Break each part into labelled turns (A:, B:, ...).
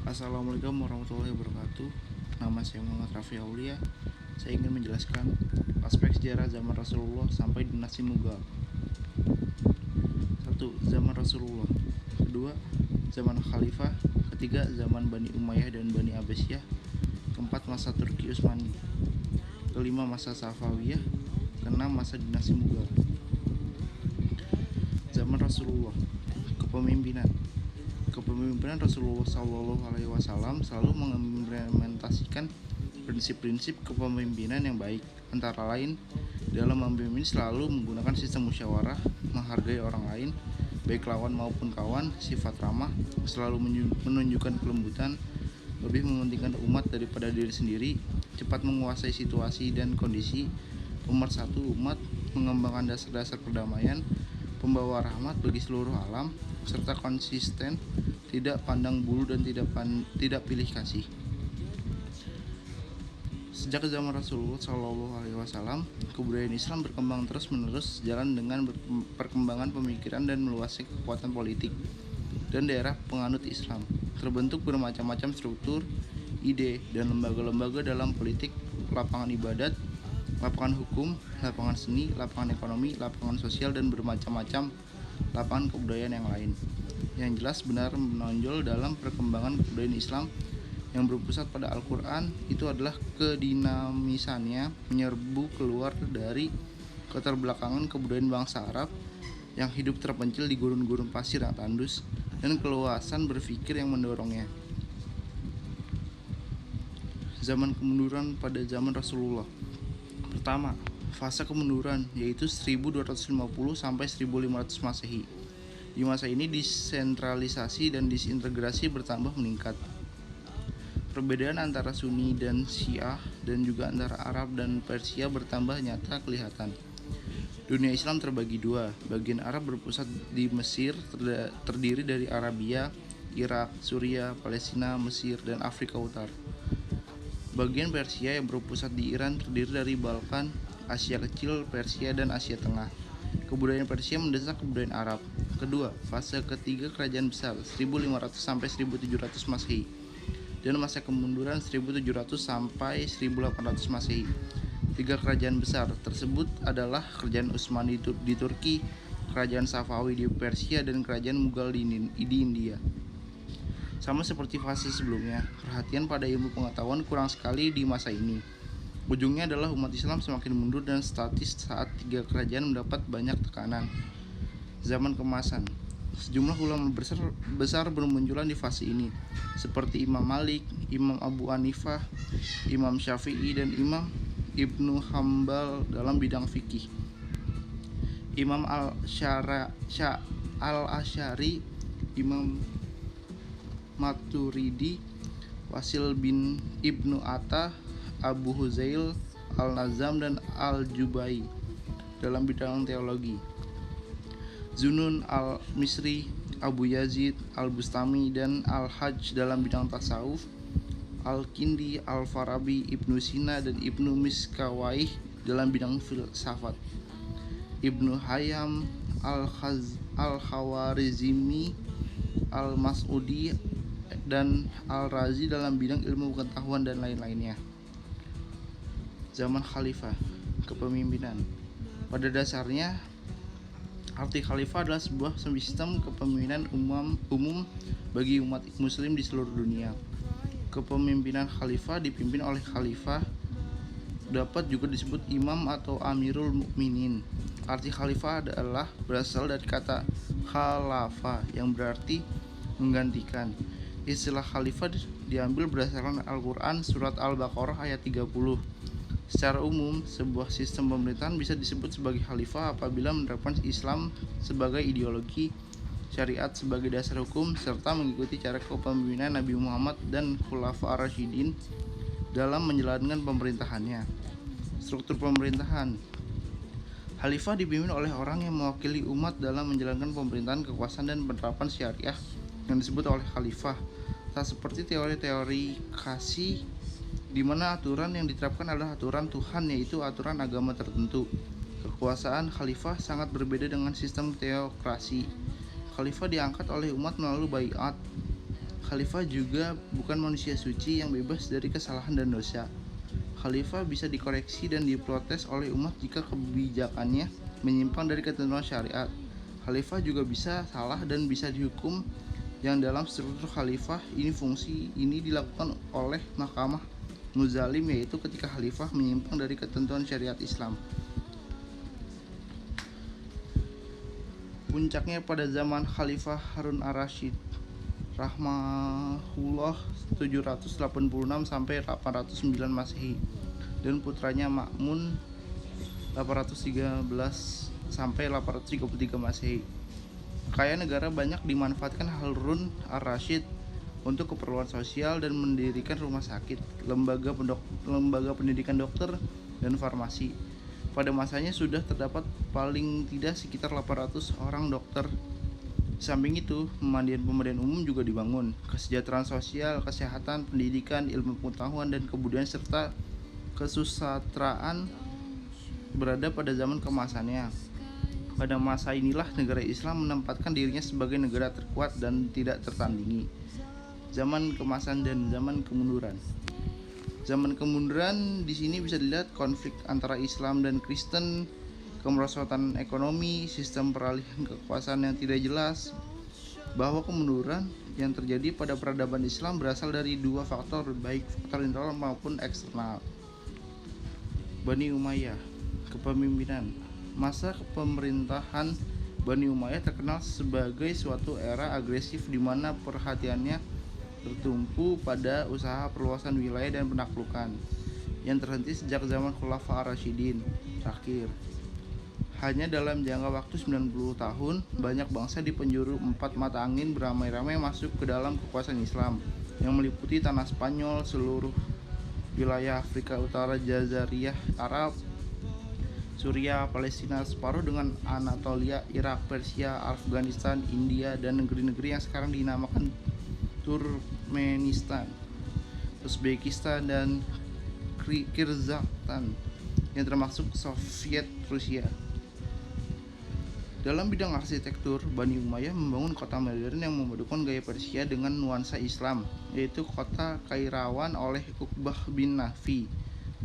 A: Assalamualaikum warahmatullahi wabarakatuh. Nama saya Muhammad Rafi Aulia. Saya ingin menjelaskan aspek sejarah zaman Rasulullah sampai dinasti Mughal. 1. Zaman Rasulullah. Kedua, zaman Khalifah. Ketiga, zaman Bani Umayyah dan Bani Abbasiyah. Keempat, masa Turki Utsmani. Kelima, masa Safawiyah. Keenam, masa dinasti Mughal. Zaman Rasulullah. Kepemimpinan Rasulullah SAW selalu mengimplementasikan prinsip-prinsip kepemimpinan yang baik, antara lain dalam memimpin selalu menggunakan sistem musyawarah, menghargai orang lain, baik lawan maupun kawan, sifat ramah, selalu menunjukkan kelembutan, lebih mementingkan umat daripada diri sendiri, cepat menguasai situasi dan kondisi, pemersatu umat, mengembangkan dasar-dasar perdamaian, pembawa rahmat bagi seluruh alam, serta konsisten, tidak pandang bulu dan tidak pilih kasih. Sejak zaman Rasulullah SAW, kebudayaan Islam berkembang terus-menerus sejalan dengan perkembangan pemikiran dan meluasnya kekuatan politik dan daerah penganut Islam. Terbentuk bermacam-macam struktur, ide, dan lembaga-lembaga dalam politik, lapangan ibadat, lapangan hukum, lapangan seni, lapangan ekonomi, lapangan sosial, dan bermacam-macam lapangan kebudayaan yang lain. Yang jelas benar menonjol dalam perkembangan kebudayaan Islam yang berpusat pada Al-Quran itu adalah kedinamisannya menyerbu keluar dari keterbelakangan kebudayaan bangsa Arab yang hidup terpencil di gurun-gurun pasir yang tandus dan keluasan berpikir yang mendorongnya. Zaman kemunduran pada zaman Rasulullah. Pertama, fase kemunduran yaitu 1250 sampai 1500 Masehi. Di masa ini desentralisasi dan disintegrasi bertambah meningkat. Perbedaan antara Sunni dan Syiah dan juga antara Arab dan Persia bertambah nyata kelihatan. Dunia Islam terbagi dua. Bagian Arab berpusat di Mesir, terdiri dari Arabia, Irak, Suriah, Palestina, Mesir, dan Afrika Utara. Bagian Persia yang berpusat di Iran terdiri dari Balkan, Asia Kecil, Persia, dan Asia Tengah. Kebudayaan Persia mendesak kebudayaan Arab. Kedua, fase ketiga kerajaan besar 1500 sampai 1700 Masehi dan masa kemunduran 1700 sampai 1800 Masehi. Tiga kerajaan besar tersebut adalah kerajaan Utsmani di Turki, kerajaan Safawi di Persia, dan kerajaan Mughal di India. Sama seperti fase sebelumnya, perhatian pada ilmu pengetahuan kurang sekali di masa ini. Ujungnya adalah umat Islam semakin mundur dan statis saat tiga kerajaan mendapat banyak tekanan. Zaman keemasan. Sejumlah ulama besar bermunculan di fase ini, seperti Imam Malik, Imam Abu Hanifah, Imam Syafi'i, dan Imam Ibnu Hambal dalam bidang fikih. Imam Al-Asy'ari, Imam Maturidi, Wasil bin Ibnu Atta, Abu Huzail, Al-Nazam, dan Al-Jubai dalam bidang teologi. Zunun al-Misri, Abu Yazid al-Bustami, dan Al-Hajj dalam bidang tasawuf. Al-Kindi, Al-Farabi, Ibnu Sina, dan Ibnu Miskawaih dalam bidang filsafat. Ibnu Hayyam, Al-Khawarizmi, Al-Mas'udi, dan Al-Razi dalam bidang ilmu pengetahuan dan lain-lainnya. Zaman Khalifah, kepemimpinan. Pada dasarnya, arti khalifah adalah sebuah sistem kepemimpinan umum bagi umat muslim di seluruh dunia. Kepemimpinan khalifah dipimpin oleh khalifah, dapat juga disebut imam atau amirul mukminin. Arti khalifah adalah berasal dari kata khalafa yang berarti menggantikan. Istilah khalifah diambil berdasarkan Al-Quran surat Al-Baqarah ayat 30. Secara umum, sebuah sistem pemerintahan bisa disebut sebagai khalifah apabila menerapkan Islam sebagai ideologi, syariat sebagai dasar hukum, serta mengikuti cara kepemimpinan Nabi Muhammad dan Khulafa ar-Rasyidin dalam menjalankan pemerintahannya. Struktur pemerintahan. Khalifah dipimpin oleh orang yang mewakili umat dalam menjalankan pemerintahan, kekuasaan, dan penerapan syariah yang disebut oleh khalifah. Tak seperti teori-teori kasih di mana aturan yang diterapkan adalah aturan Tuhan, yaitu aturan agama tertentu. Kekuasaan khalifah sangat berbeda dengan sistem teokrasi. Khalifah diangkat oleh umat melalui baiat. Khalifah juga bukan manusia suci yang bebas dari kesalahan dan dosa. Khalifah bisa dikoreksi dan diprotes oleh umat jika kebijakannya menyimpang dari ketentuan syariat. Khalifah juga bisa salah dan bisa dihukum, yang dalam struktur khalifah fungsi ini dilakukan oleh mahkamah muzalim, yaitu ketika khalifah menyimpang dari ketentuan syariat Islam. Puncaknya pada zaman Khalifah Harun ar-Rasyid rahimahullah 786 sampai 809 Masehi dan putranya Ma'mun 813 sampai 833 Masehi. Kekayaan negara banyak dimanfaatkan Harun ar-Rasyid untuk keperluan sosial dan mendirikan rumah sakit, lembaga pendidikan dokter dan farmasi. Pada masanya sudah terdapat paling tidak sekitar 800 orang dokter. Di samping itu, pemandian umum juga dibangun. Kesejahteraan sosial, kesehatan, pendidikan, ilmu pengetahuan, dan kebudayaan serta kesusastraan berada pada zaman keemasannya. Pada masa inilah negara Islam menempatkan dirinya sebagai negara terkuat dan tidak tertandingi. Zaman keemasan dan zaman kemunduran. Zaman kemunduran di sini bisa dilihat konflik antara Islam dan Kristen, kemerosotan ekonomi, sistem peralihan kekuasaan yang tidak jelas. Bahwa kemunduran yang terjadi pada peradaban Islam berasal dari dua faktor, baik faktor internal maupun eksternal. Bani Umayyah, kepemimpinan. Masa kepemerintahan Bani Umayyah terkenal sebagai suatu era agresif di mana perhatiannya bertumpu pada usaha perluasan wilayah dan penaklukan yang terhenti sejak zaman Khulafa ar-Rasyidin terakhir. Hanya dalam jangka waktu 90 tahun, banyak bangsa di penjuru 4 mata angin beramai-ramai masuk ke dalam kekuasaan Islam yang meliputi tanah Spanyol, seluruh wilayah Afrika Utara, Jaziriyah Arab, Suriah, Palestina separuh dengan Anatolia, Irak, Persia, Afghanistan, India, dan negeri-negeri yang sekarang dinamakan Turkmenistan, Uzbekistan, dan Kyrgyzstan yang termasuk Soviet Rusia. Dalam bidang arsitektur, Bani Umayyah membangun kota modern yang memadukan gaya Persia dengan nuansa Islam, yaitu kota Kairawan oleh Uqbah bin Nafi.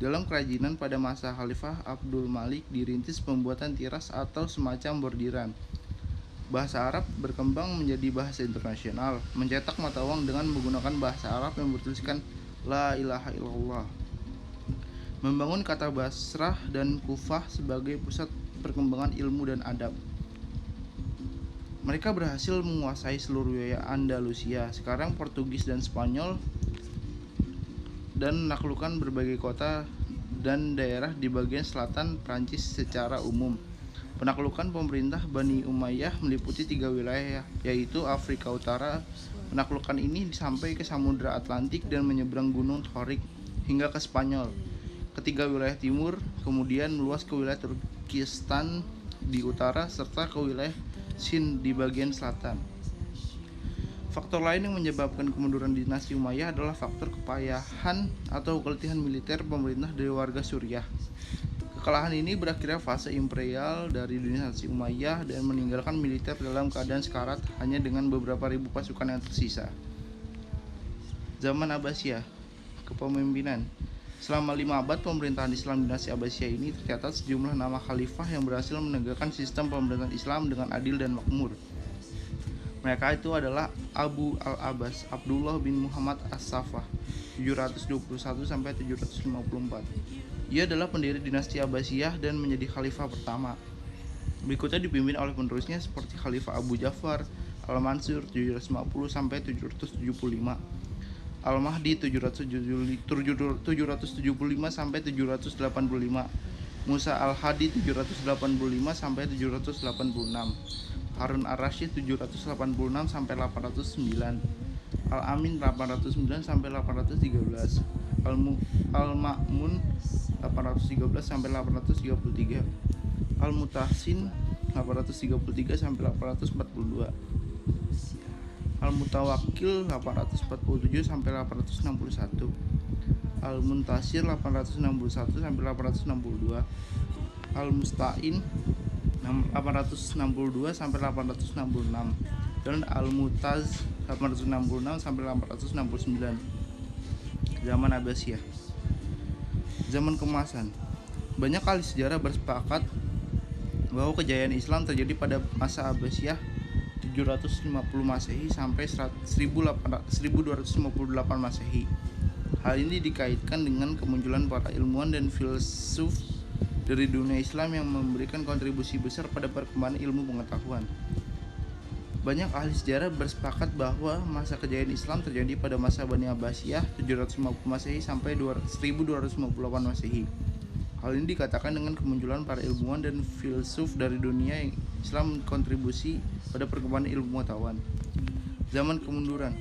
A: Dalam kerajinan pada masa Khalifah Abdul Malik dirintis pembuatan tiras atau semacam bordiran. Bahasa Arab berkembang menjadi bahasa internasional, mencetak mata uang dengan menggunakan bahasa Arab yang bertuliskan La ilaha illallah. Membangun kata Basrah dan Kufah sebagai pusat perkembangan ilmu dan adab. Mereka berhasil menguasai seluruh wilayah Andalusia, sekarang Portugis dan Spanyol, dan menaklukkan berbagai kota dan daerah di bagian selatan Prancis secara umum. Penaklukan pemerintah Bani Umayyah meliputi 3 wilayah, yaitu Afrika Utara. Penaklukan ini sampai ke Samudra Atlantik dan menyeberang Gunung Torik hingga ke Spanyol. Ketiga wilayah timur kemudian meluas ke wilayah Turkistan di utara serta ke wilayah Sind di bagian selatan. Faktor lain yang menyebabkan kemunduran dinasti Umayyah adalah faktor kepayahan atau keletihan militer pemerintah dari warga Suriah. Kekalahan ini berakhirnya fase imperial dari dinasti Umayyah dan meninggalkan militer dalam keadaan sekarat hanya dengan beberapa ribu pasukan yang tersisa. Zaman Abbasiyah, kepemimpinan. Selama 5 abad pemerintahan Islam dinasti Abbasiyah ini tercatat sejumlah nama khalifah yang berhasil menegakkan sistem pemerintahan Islam dengan adil dan makmur. Mereka itu adalah Abu al-Abbas Abdullah bin Muhammad as-Saffah 721 sampai 754. Ia adalah pendiri dinasti Abbasiyah dan menjadi khalifah pertama. Berikutnya dipimpin oleh penerusnya seperti Khalifah Abu Ja'far Al-Mansur 750 sampai 775, Al-Mahdi 775 sampai 785, Musa Al-Hadi 785 sampai 786, Harun ar-Rasyid 786 sampai 809, Al-Amin 809 sampai 813, Al-Ma'mun 813 sampai 833, Al-Mutahsin 833 sampai 842, Al-Mutawakkil 847 sampai 861, Al-Muntasir 861 sampai 862, Al-Musta'in 862 sampai 866, dan Al-Mutaz 866 sampai 869. Zaman Abbasiyah. Zaman keemasan. Banyak ahli sejarah bersepakat bahwa kejayaan Islam terjadi pada masa Abbasiyah 750 Masehi sampai 1258 Masehi. Hal ini dikaitkan dengan kemunculan para ilmuwan dan filsuf dari dunia Islam yang memberikan kontribusi besar pada perkembangan ilmu pengetahuan. Banyak ahli sejarah bersepakat bahwa masa kejayaan Islam terjadi pada masa Bani Abbasiyah 750 Masehi sampai 1258 Masehi. Hal ini dikatakan dengan kemunculan para ilmuwan dan filsuf dari dunia yang Islam kontribusi pada perkembangan ilmu pengetahuan. Zaman kemunduran.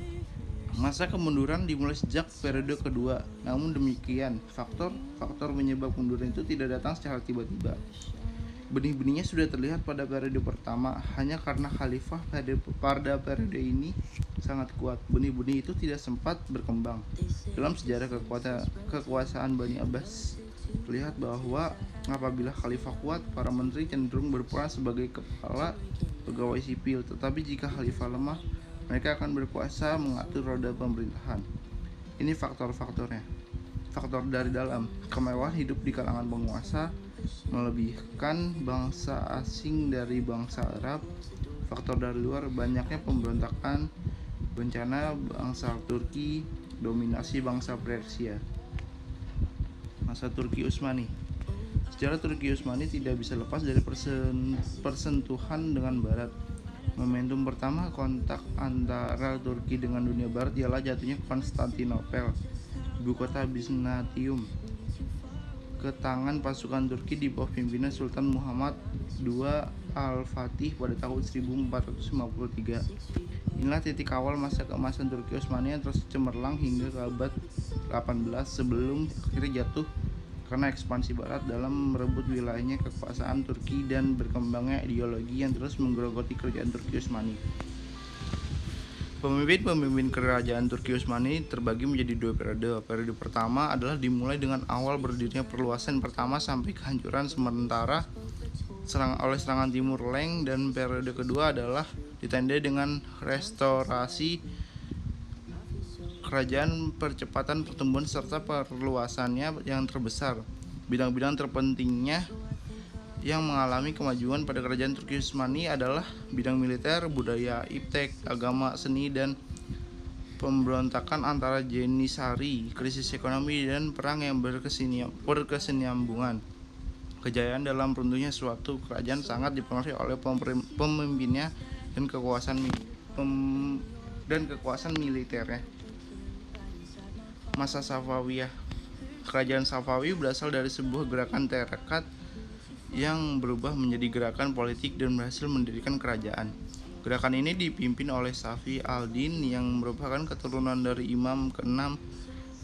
A: Masa kemunduran dimulai sejak periode kedua. Namun demikian, faktor penyebab kemunduran itu tidak datang secara tiba-tiba. Benih-benihnya sudah terlihat pada periode pertama hanya karena khalifah pada periode ini sangat kuat. Benih-benih itu tidak sempat berkembang. Dalam sejarah kekuasaan Bani Abbas, terlihat bahwa apabila khalifah kuat, para menteri cenderung berperan sebagai kepala pegawai sipil. Tetapi jika khalifah lemah, mereka akan berkuasa mengatur roda pemerintahan. Ini faktor-faktornya. Faktor dari dalam, kemewahan hidup di kalangan penguasa melebihkan bangsa asing dari bangsa Arab. Faktor dari luar, banyaknya pemberontakan, bencana bangsa Turki, dominasi bangsa Persia. Masa Turki Utsmani. Sejarah Turki Utsmani tidak bisa lepas dari persentuhan dengan Barat. Momentum pertama kontak antara Turki dengan dunia Barat ialah jatuhnya Konstantinopel, ibu kota Bizantium, ke tangan pasukan Turki di bawah pimpinan Sultan Muhammad II Al-Fatih pada tahun 1453. Inilah titik awal masa keemasan Turki Utsmani yang terus cemerlang hingga ke abad 18 sebelum akhirnya jatuh karena ekspansi Barat dalam merebut wilayahnya kekuasaan Turki dan berkembangnya ideologi yang terus menggerogoti kerajaan Turki Utsmani. Pemimpin kerajaan Turki Utsmani terbagi menjadi dua periode. Periode pertama adalah dimulai dengan awal berdirinya perluasan pertama sampai kehancuran sementara oleh serangan Timur Leng, dan periode kedua adalah ditandai dengan restorasi kerajaan, percepatan pertumbuhan serta perluasannya yang terbesar. Bidang-bidang terpentingnya yang mengalami kemajuan pada kerajaan Turki Utsmani adalah bidang militer, budaya, iptek, agama, seni, dan pemberontakan antara Jenisari, krisis ekonomi, dan perang yang berkesinambungan. Kejayaan dalam runtuhnya suatu kerajaan sangat dipengaruhi oleh pemimpinnya dan kekuasaan militernya. Masa Safawiyah. Kerajaan Safawi berasal dari sebuah gerakan tarekat yang berubah menjadi gerakan politik dan berhasil mendirikan kerajaan. Gerakan ini dipimpin oleh Safi al-Din yang merupakan keturunan dari imam ke-6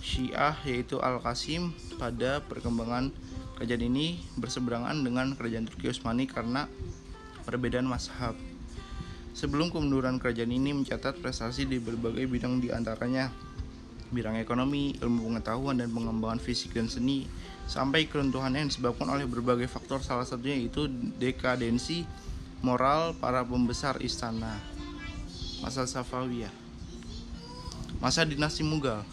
A: Syiah yaitu Al-Qasim. Pada perkembangan kerajaan ini berseberangan dengan kerajaan Turki Utsmani karena perbedaan mazhab. Sebelum kemunduran kerajaan ini mencatat prestasi di berbagai bidang, di antaranya bidang ekonomi, ilmu pengetahuan, dan pengembangan fisik dan seni, sampai keruntuhannya yang disebabkan oleh berbagai faktor, salah satunya yaitu dekadensi moral para pembesar istana. Masa Safawiyah. Masa dinasti Mughal.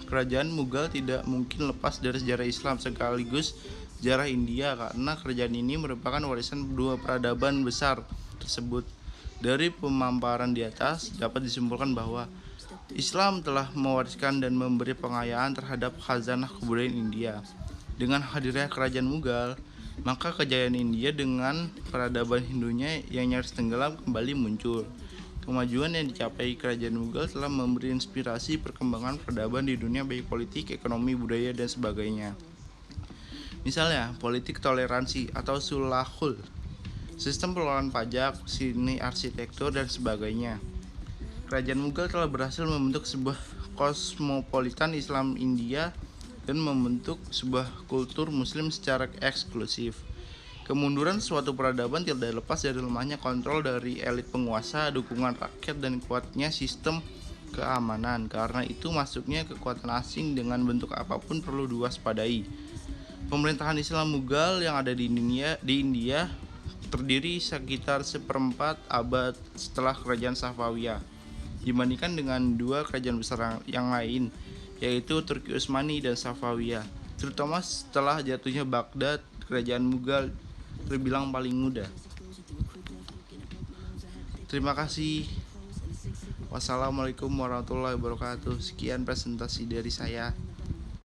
A: Kerajaan Mughal tidak mungkin lepas dari sejarah Islam sekaligus sejarah India karena kerajaan ini merupakan warisan dua peradaban besar tersebut. Dari pemaparan di atas dapat disimpulkan bahwa Islam telah mewariskan dan memberi pengayaan terhadap khazanah kebudayaan India. Dengan hadirnya kerajaan Mughal, maka kejayaan India dengan peradaban Hindunya yang nyaris tenggelam kembali muncul. Kemajuan yang dicapai kerajaan Mughal telah memberi inspirasi perkembangan peradaban di dunia, baik politik, ekonomi, budaya, dan sebagainya. Misalnya, politik toleransi atau sulhul, sistem pengelolaan pajak, seni arsitektur, dan sebagainya. Kerajaan Mughal telah berhasil membentuk sebuah kosmopolitan Islam India dan membentuk sebuah kultur muslim secara eksklusif. Kemunduran suatu peradaban tidak lepas dari lemahnya kontrol dari elit penguasa, dukungan rakyat, dan kuatnya sistem keamanan. Karena itu masuknya kekuatan asing dengan bentuk apapun perlu diwaspadai. Pemerintahan Islam Mughal yang ada di India terdiri sekitar seperempat abad setelah kerajaan Safawiyah. dibandingkan dengan dua kerajaan besar yang lain, yaitu Turki Utsmani dan Safawiyah. Terutama setelah jatuhnya Baghdad, kerajaan Mughal terbilang paling muda. Terima kasih. Wassalamualaikum warahmatullahi wabarakatuh. Sekian presentasi dari saya.